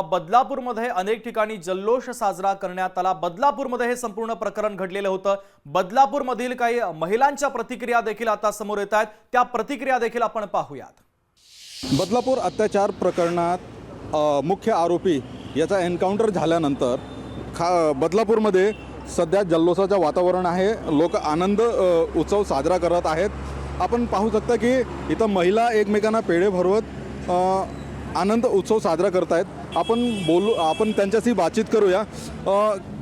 बदलापूरमध्ये अनेक ठिकाणी जल्लोष साजरा करण्यात आला। बदलापूरमध्ये हे संपूर्ण प्रकरण घडलेलं होतं। बदलापूरमधील काही महिलांच्या प्रतिक्रिया देखील आता समोर येत आहेत, त्या प्रतिक्रिया देखील आपण पाहूयात। बदलापूर अत्याचार प्रकरणात मुख्य आरोपी याचा एन्काउंटर झाल्यानंतर बदलापूरमध्ये सध्या जल्लोषाचं वातावरण आहे। लोक आनंद उत्सव साजरा करत आहेत। आपण पाहू शकता की इथं महिला एकमेकांना पेढे भरवत आनंद उत्सव साजरा करत आहेत। आपण त्यांच्याशी बातचीत करूया।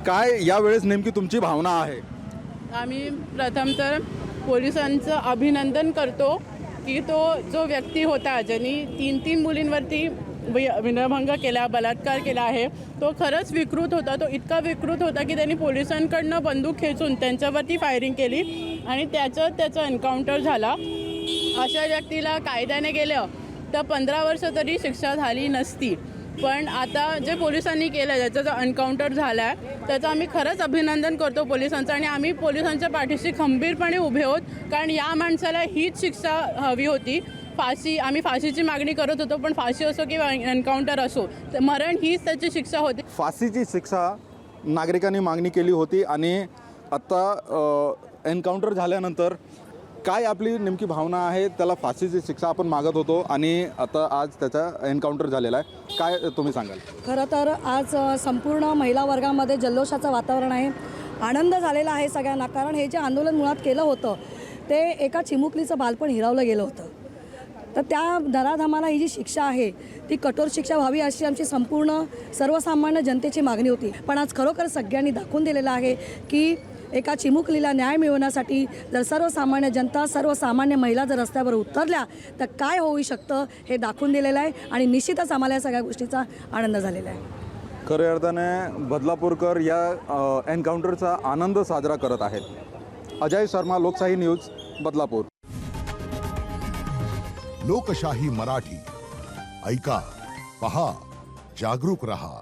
काय यावेळेस नेमकी तुमची भावना आहे? आम्ही प्रथम तर पोलिसांचं अभिनंदन करतो की तो जो व्यक्ती होता ज्यांनी तीन मुलींवरती विनयभंग केला, बलात्कार केला आहे, तो खरंच विकृत होता। तो इतका विकृत होता की त्यांनी पोलिसांकडनं बंदूक खेचून त्यांच्यावरती फायरिंग केली आणि त्याचा एन्काउंटर झाला। अशा व्यक्तीला कायद्याने गेलं तर 15 वर्ष तरी शिक्षा झाली नसती, पण आता जे पोलिसांनी केलं, ज्याचा जो एन्काउंटर झाला आहे त्याचं आम्ही खरंच अभिनंदन करतो पोलिसांचं आणि आम्ही पोलिसांच्या पाठीशी खंबीरपणे उभे आहोत, कारण या माणसाला हीच शिक्षा हवी होती। आम्ही फाशीची मागणी करत होतो, पण फाशी असो किंवा एन्काउंटर असो, मरण हीच त्याची शिक्षा होती। फाशीची शिक्षा नागरिकांनी मागणी केली होती आणि आता एन्काउंटर झाल्यानंतर काय आपली नेमकी भावना आहे? त्याला फाशीची शिक्षा आपण मागत होतो आणि आता आज त्याचा एन्काउंटर झालेला आहे, काय तुम्ही सांगाल? खरं तर आज संपूर्ण महिला वर्गामध्ये जल्लोषाचं वातावरण आहे। आनंद झालेला आहे सगळ्यांना, कारण हे जे आंदोलन मुळात केलं होतं ते एका चिमुकलीचं बालपण हिरावलं गेलं होतं। तर त्या नराधमाला ही जी शिक्षा आहे ती कठोर शिक्षा व्हावी अशी आमची संपूर्ण सर्वसामान्य जनतेची मागणी होती। पण आज खरोखर सगळ्यांनी दाखवून दिलेलं आहे की एका चिमुकलीला न्याय मिळवण्यासाठी जर सर्वसामान्य जनता, सर्वसामान्य महिला जर रस्त्यावर उतरल्या तर काय होऊ शकतं हे दाखवून दिलेलं आहे आणि निश्चितच आम्हाला या सगळ्या गोष्टीचा आनंद झालेला आहे। खऱ्या अर्थाने बदलापूरकर या एन्काउंटरचा आनंद साजरा करत आहेत। अजय शर्मा, लोकशाही न्यूज, बदलापूर। लोकशाही मराठी ऐका, पहा, जागरूक रहा।